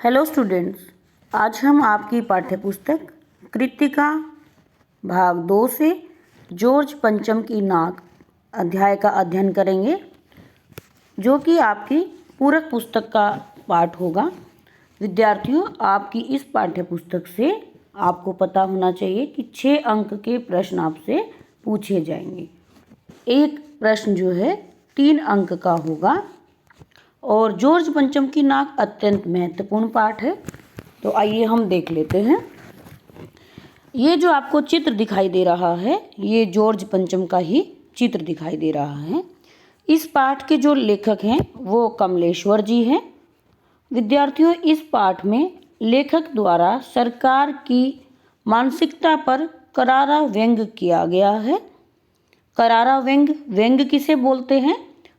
Hello students, आज हम आपकी पाठ्यपुस्तक कृत्तिका भाग 2 से जॉर्ज पंचम की नाक अध्याय का अध्ययन करेंगे, जो कि आपकी पूरक पुस्तक का पाठ होगा। विद्यार्थियों, आपकी इस पाठ्यपुस्तक से आपको पता होना चाहिए कि 6 अंक के प्रश्न आपसे पूछे जाएंगे। एक प्रश्न जो है 3 अंक का होगा और जॉर्ज पंचम की नाक अत्यंत महत्वपूर्ण पाठ है। तो आइए हम देख लेते हैं। ये जो आपको चित्र दिखाई दे रहा है, ये जॉर्ज पंचम का ही चित्र दिखाई दे रहा है। इस पाठ के जो लेखक हैं वो कमलेश्वर जी हैं। विद्यार्थियों, इस पाठ में लेखक द्वारा सरकार की मानसिकता पर करारा व्यंग किया गया है। करारा व्यंग किसे बोलते हैं?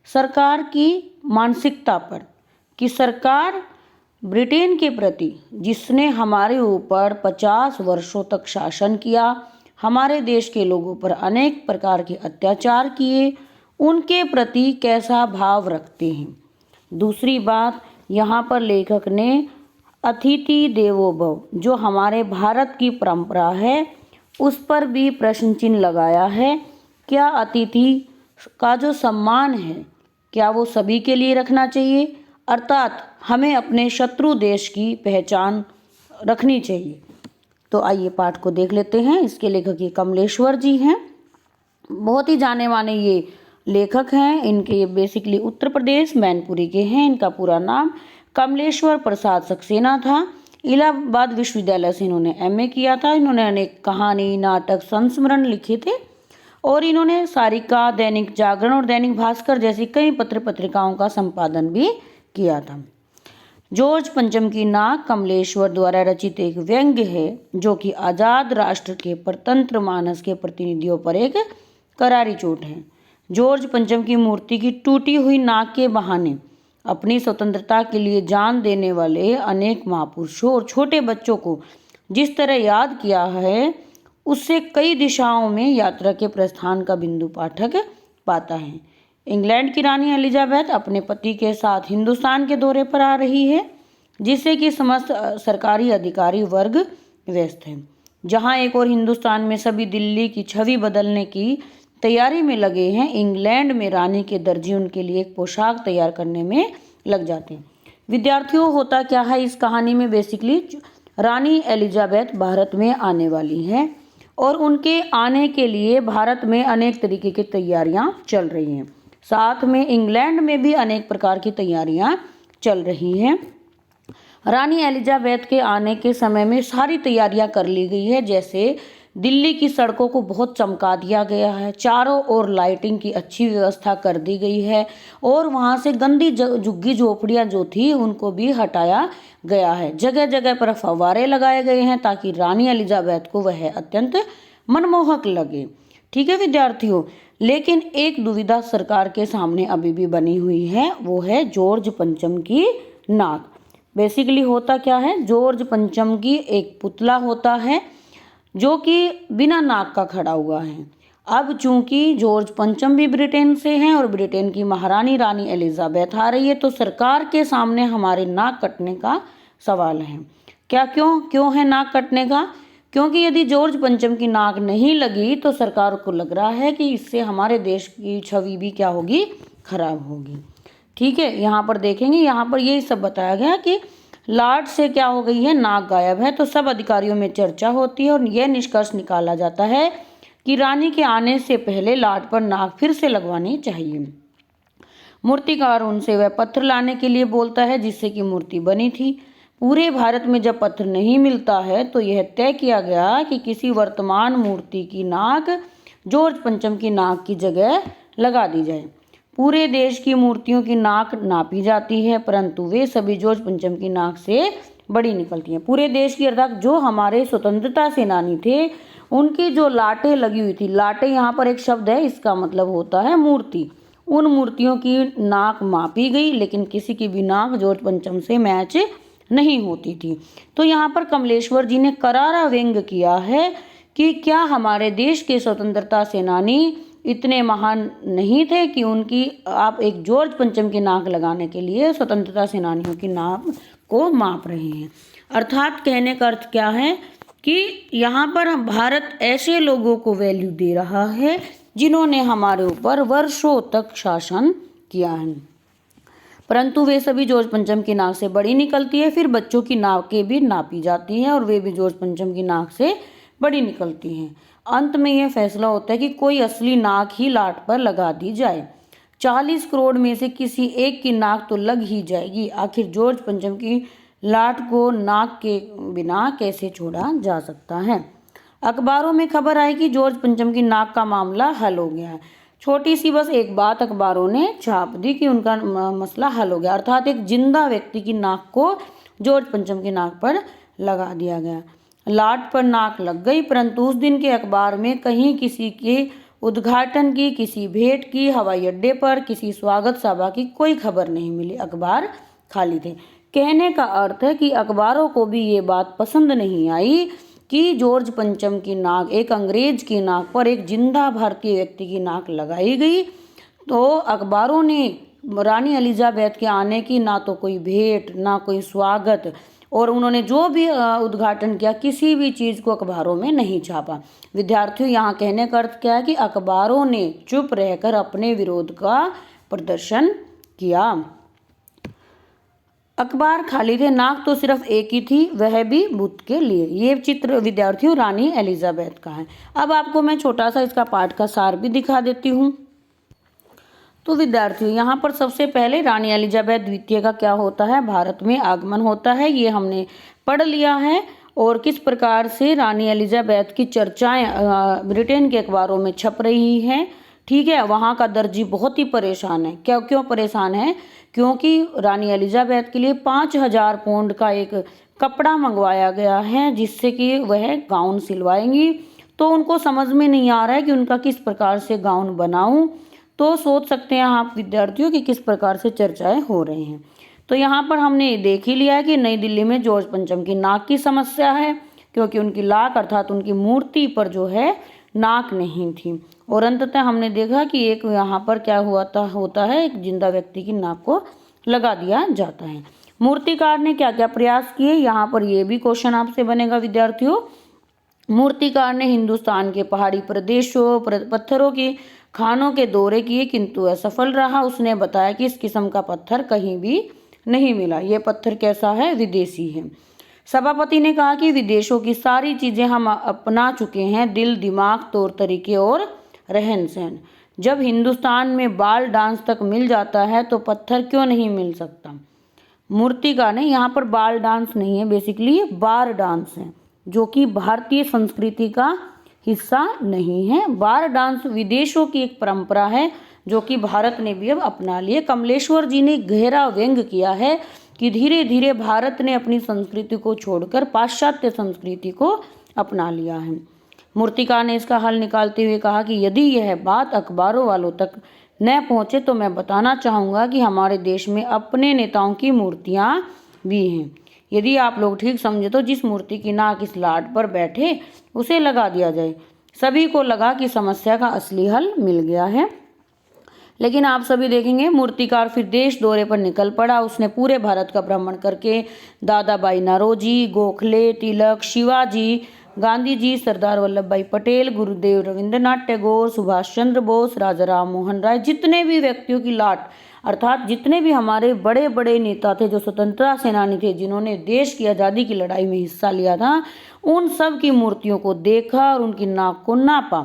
सरकार की मानसिकता पर, कि सरकार ब्रिटेन के प्रति, जिसने हमारे ऊपर 50 वर्षों तक शासन किया, हमारे देश के लोगों पर अनेक प्रकार के अत्याचार किए, उनके प्रति कैसा भाव रखते हैं। दूसरी बात, यहाँ पर लेखक ने अतिथि देवो भव, जो हमारे भारत की परंपरा है, उस पर भी प्रश्न चिन्ह लगाया है। क्या अतिथि का जो सम्मान है, क्या वो सभी के लिए रखना चाहिए? अर्थात हमें अपने शत्रु देश की पहचान रखनी चाहिए। तो आइए पाठ को देख लेते हैं। इसके लेखक ये कमलेश्वर जी हैं। बहुत ही जाने माने ये लेखक हैं। इनके बेसिकली उत्तर प्रदेश मैनपुरी के हैं। इनका पूरा नाम कमलेश्वर प्रसाद सक्सेना था। इलाहाबाद विश्वविद्यालय से इन्होंने MA किया था। इन्होंने अनेक कहानी, नाटक, संस्मरण लिखे थे और इन्होंने सारिका, दैनिक जागरण और दैनिक भास्कर जैसी कई पत्र पत्रिकाओं का संपादन भी किया था। जॉर्ज पंचम की नाक कमलेश्वर द्वारा रचित एक व्यंग्य है, जो कि आज़ाद राष्ट्र के परतंत्र मानस के प्रतिनिधियों पर एक करारी चोट है। जॉर्ज पंचम की मूर्ति की टूटी हुई नाक के बहाने अपनी स्वतंत्रता के लिए जान देने वाले अनेक महापुरुषों और छोटे बच्चों को जिस तरह याद किया है, उससे कई दिशाओं में यात्रा के प्रस्थान का बिंदु पाठक पाता है। इंग्लैंड की रानी एलिजाबेथ अपने पति के साथ हिंदुस्तान के दौरे पर आ रही है, जिससे कि समस्त सरकारी अधिकारी वर्ग व्यस्त है। जहां एक और हिंदुस्तान में सभी दिल्ली की छवि बदलने की तैयारी में लगे हैं, इंग्लैंड में रानी के दर्जी उनके लिए एक पोशाक तैयार करने में लग जाते हैं। विद्यार्थियों, होता क्या है इस कहानी में, बेसिकली रानी एलिजाबेथ भारत में आने वाली हैं और उनके आने के लिए भारत में अनेक तरीके की तैयारियां चल रही हैं। साथ में इंग्लैंड में भी अनेक प्रकार की तैयारियां चल रही हैं। रानी एलिजाबेथ के आने के समय में सारी तैयारियां कर ली गई है। जैसे दिल्ली की सड़कों को बहुत चमका दिया गया है, चारों ओर लाइटिंग की अच्छी व्यवस्था कर दी गई है और वहां से गंदी झुग्गी झोपड़ियां जो थी उनको भी हटाया गया है। जगह जगह पर फव्वारे लगाए गए हैं ताकि रानी एलिजाबेथ को वह अत्यंत मनमोहक लगे। ठीक है विद्यार्थियों, लेकिन एक दुविधा सरकार के सामने अभी भी बनी हुई है, वो है जॉर्ज पंचम की नाक। बेसिकली होता क्या है, जॉर्ज पंचम की एक पुतला होता है जो कि बिना नाक का खड़ा हुआ है। अब चूंकि जॉर्ज पंचम भी ब्रिटेन से हैं और ब्रिटेन की महारानी रानी एलिजाबेथ आ रही है, तो सरकार के सामने हमारे नाक कटने का सवाल है। क्यों है नाक कटने का? क्योंकि यदि जॉर्ज पंचम की नाक नहीं लगी तो सरकार को लग रहा है कि इससे हमारे देश की छवि भी क्या होगी, खराब होगी। ठीक है, यहाँ पर देखेंगे, यहाँ पर यही सब बताया गया कि लाट से क्या हो गई है, नाक गायब है। तो सब अधिकारियों में चर्चा होती है और यह निष्कर्ष निकाला जाता है कि रानी के आने से पहले लाट पर नाक फिर से लगवानी चाहिए। मूर्तिकार उनसे वह पत्थर लाने के लिए बोलता है जिससे कि मूर्ति बनी थी। पूरे भारत में जब पत्थर नहीं मिलता है तो यह तय किया गया कि किसी वर्तमान मूर्ति की नाक जॉर्ज पंचम की नाक की जगह लगा दी जाए। पूरे देश की मूर्तियों की नाक नापी जाती है, परंतु वे सभी जॉर्ज पंचम की नाक से बड़ी निकलती हैं। पूरे देश की, अर्थात जो हमारे स्वतंत्रता सेनानी थे, उनकी जो लाटें लगी हुई थी, लाटें यहाँ पर एक शब्द है, इसका मतलब होता है मूर्ति। उन मूर्तियों की नाक मापी गई, लेकिन किसी की भी नाक जॉर्ज पंचम से मैच नहीं होती थी। तो यहाँ पर कमलेश्वर जी ने करारा व्यंग किया है कि क्या हमारे देश के स्वतंत्रता सेनानी इतने महान नहीं थे कि उनकी आप एक जॉर्ज पंचम की नाक लगाने के लिए स्वतंत्रता सेनानियों की नाक को माप रहे हैं। अर्थात कहने का अर्थ क्या है कि यहाँ पर भारत ऐसे लोगों को वैल्यू दे रहा है जिन्होंने हमारे ऊपर वर्षों तक शासन किया है, परंतु वे सभी जॉर्ज पंचम की नाक से बड़ी निकलती है। फिर बच्चों की नाकें भी नापी जाती हैं और वे भी जॉर्ज पंचम की नाक से बड़ी निकलती हैं। अंत में यह फैसला होता है कि कोई असली नाक ही लाट पर लगा दी जाए। 40 करोड़ में से किसी एक की नाक तो लग ही जाएगी। आखिर जॉर्ज पंचम की लाट को नाक के बिना कैसे छोड़ा जा सकता है। अखबारों में खबर आई कि जॉर्ज पंचम की नाक का मामला हल हो गया है। छोटी सी बस एक बात अखबारों ने छाप दी कि उनका मसला हल हो गया, अर्थात एक जिंदा व्यक्ति की नाक को जॉर्ज पंचम की नाक पर लगा दिया गया। लाट पर नाक लग गई, परंतु उस दिन के अखबार में कहीं किसी के उद्घाटन की, किसी भेंट की, हवाई अड्डे पर किसी स्वागत सभा की कोई खबर नहीं मिली। अखबार खाली थे। कहने का अर्थ है कि अखबारों को भी ये बात पसंद नहीं आई कि जॉर्ज पंचम की नाक, एक अंग्रेज की नाक पर एक जिंदा भारतीय व्यक्ति की नाक लगाई गई। तो अखबारों ने रानी एलिजाबेथ के आने की ना तो कोई भेंट, ना कोई स्वागत, और उन्होंने जो भी उद्घाटन किया, किसी भी चीज़ को अखबारों में नहीं छापा। विद्यार्थियों, यहाँ कहने का अर्थ क्या है कि अखबारों ने चुप रहकर अपने विरोध का प्रदर्शन किया। अखबार खाली थे, नाक तो सिर्फ एक ही थी, वह भी बुद्ध के लिए। ये चित्र विद्यार्थियों रानी एलिजाबेथ का है। अब आपको मैं छोटा सा इसका पाठ का सार भी दिखा देती हूँ। तो विद्यार्थियों, यहाँ पर सबसे पहले रानी एलिजाबेथ द्वितीय का क्या होता है, भारत में आगमन होता है, ये हमने पढ़ लिया है। और किस प्रकार से रानी एलिजाबेथ की चर्चाएं ब्रिटेन के अखबारों में छप रही हैं। ठीक है, वहाँ का दर्जी बहुत ही परेशान है। क्यों परेशान है? क्योंकि रानी एलिजाबेथ के लिए 5000 पाउंड का एक कपड़ा मंगवाया गया है जिससे कि वह गाउन सिलवाएंगी। तो उनको समझ में नहीं आ रहा है कि उनका किस प्रकार से गाउन बनाऊं। तो सोच सकते हैं आप विद्यार्थियों कि किस प्रकार से चर्चाएं हो रही हैं। तो यहाँ पर हमने देख ही लिया है कि नई दिल्ली में जॉर्ज पंचम की नाक की समस्या है, क्योंकि उनकी लाक अर्थात उनकी मूर्ति पर जो है नाक नहीं थी। और अंततः हमने देखा कि एक यहाँ पर क्या होता है, एक जिंदा व्यक्ति की नाक को लगा दिया जाता है। मूर्तिकार ने क्या क्या प्रयास किए, यहाँ पर ये भी क्वेश्चन आपसे बनेगा विद्यार्थियों। मूर्तिकार ने हिंदुस्तान के पहाड़ी प्रदेशों, पत्थरों की खानों के दौरे किए, किंतु असफल रहा। उसने बताया कि इस किस्म का पत्थर कहीं भी नहीं मिला। ये पत्थर कैसा है? विदेशी है। सभापति ने कहा कि विदेशों की सारी चीजें हम अपना चुके हैं, दिल, दिमाग, तौर तरीके और रहन सहन। जब हिंदुस्तान में बाल डांस तक मिल जाता है तो पत्थर क्यों नहीं मिल सकता। मूर्तिकार ने, यहाँ पर बाल डांस नहीं है, बेसिकली बार डांस है, जो कि भारतीय संस्कृति का हिस्सा नहीं है। बार डांस विदेशों की एक परंपरा है जो कि भारत ने भी अब अपना लिए। कमलेश्वर जी ने गहरा व्यंग किया है कि धीरे धीरे भारत ने अपनी संस्कृति को छोड़कर पाश्चात्य संस्कृति को अपना लिया है। मूर्तिकार ने इसका हल निकालते हुए कहा कि यदि यह बात अखबारों वालों तक न पहुंचे तो मैं बताना चाहूँगा कि हमारे देश में अपने नेताओं की मूर्तियाँ भी हैं। यदि आप लोग ठीक समझे तो जिस मूर्ति की नाक इस लाट पर बैठे उसे लगा दिया जाए। सभी को लगा कि समस्या का असली हल मिल गया है। लेकिन आप सभी देखेंगे मूर्तिकार फिर देश दौरे पर निकल पड़ा। उसने पूरे भारत का भ्रमण करके दादा भाई नौरोजी, गोखले, तिलक, शिवाजी, गांधी जी, सरदार वल्लभ भाई पटेल, गुरुदेव रविंद्रनाथ टैगोर, सुभाष चंद्र बोस, राजा राम मोहन राय, जितने भी व्यक्तियों की लाट अर्थात जितने भी हमारे बड़े बड़े नेता थे, जो स्वतंत्रता सेनानी थे, जिन्होंने देश की आज़ादी की लड़ाई में हिस्सा लिया था, उन सब की मूर्तियों को देखा और उनकी नाक को नापा।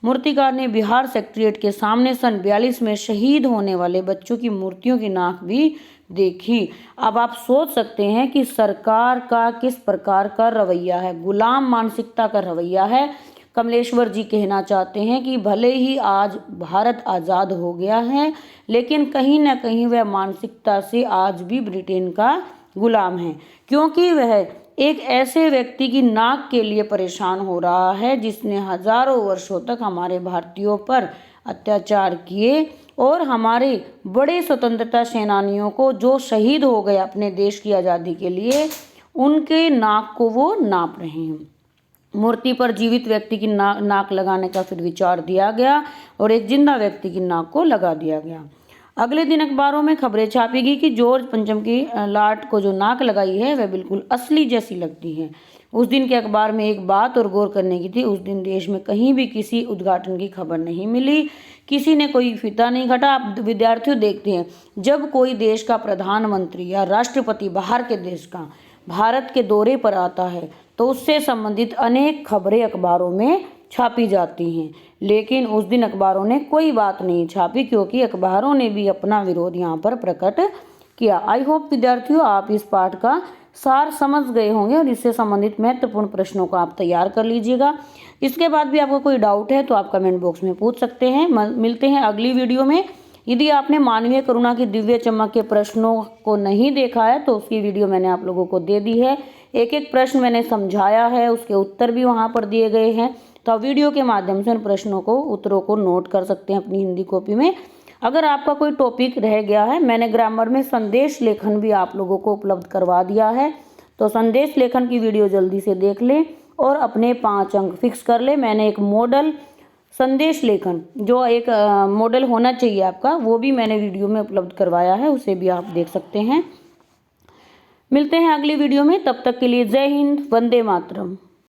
मूर्तिकार ने बिहार सेक्रेटेरिएट के सामने सन 42 में शहीद होने वाले बच्चों की मूर्तियों की नाक भी देखी। अब आप सोच सकते हैं कि सरकार का किस प्रकार का रवैया है, गुलाम मानसिकता का रवैया है। कमलेश्वर जी कहना चाहते हैं कि भले ही आज भारत आज़ाद हो गया है, लेकिन कहीं ना कहीं वह मानसिकता से आज भी ब्रिटेन का गुलाम है, क्योंकि वह एक ऐसे व्यक्ति की नाक के लिए परेशान हो रहा है जिसने हजारों वर्षों तक हमारे भारतीयों पर अत्याचार किए और हमारे बड़े स्वतंत्रता सेनानियों को जो शहीद हो गए अपने देश की आज़ादी के लिए, उनके नाक को वो नाप रहे हैं। मूर्ति पर जीवित व्यक्ति की नाक लगाने का फिर विचार दिया गया और एक जिंदा व्यक्ति की नाक को लगा दिया गया। अगले दिन अखबारों में खबरें छापी गई कि जॉर्ज पंचम की लाट को जो नाक लगाई है वह बिल्कुल असली जैसी लगती है। उस दिन के अखबार में एक बात और गौर करने की थी, उस दिन देश में कहीं भी किसी उद्घाटन की खबर नहीं मिली, किसी ने कोई फीता नहीं काटा। आप विद्यार्थियों देखते हैं, जब कोई देश का प्रधानमंत्री या राष्ट्रपति बाहर के देश का भारत के दौरे पर आता है तो उससे संबंधित अनेक खबरें अखबारों में छापी जाती हैं, लेकिन उस दिन अखबारों ने कोई बात नहीं छापी, क्योंकि अखबारों ने भी अपना विरोध यहाँ पर प्रकट किया। आई होप विद्यार्थियों आप इस पाठ का सार समझ गए होंगे और इससे संबंधित महत्वपूर्ण प्रश्नों को आप तैयार कर लीजिएगा। इसके बाद भी आपको कोई डाउट है तो आप कमेंट बॉक्स में पूछ सकते हैं। मिलते हैं अगली वीडियो में। यदि आपने मानवीय करुणा की दिव्य चमक के प्रश्नों को नहीं देखा है तो उसकी वीडियो मैंने आप लोगों को दे दी है। एक एक प्रश्न मैंने समझाया है, उसके उत्तर भी वहाँ पर दिए गए हैं, तो आप वीडियो के माध्यम से उन प्रश्नों को, उत्तरों को नोट कर सकते हैं अपनी हिंदी कॉपी में। अगर आपका कोई टॉपिक रह गया है, मैंने ग्रामर में संदेश लेखन भी आप लोगों को उपलब्ध करवा दिया है, तो संदेश लेखन की वीडियो जल्दी से देख लें और अपने 5 अंक फिक्स कर लें। मैंने एक मॉडल संदेश लेखन, जो एक मॉडल होना चाहिए आपका, वो भी मैंने वीडियो में उपलब्ध करवाया है, उसे भी आप देख सकते हैं। मिलते हैं अगली वीडियो में, तब तक के लिए जय हिंद, वंदे मातरम।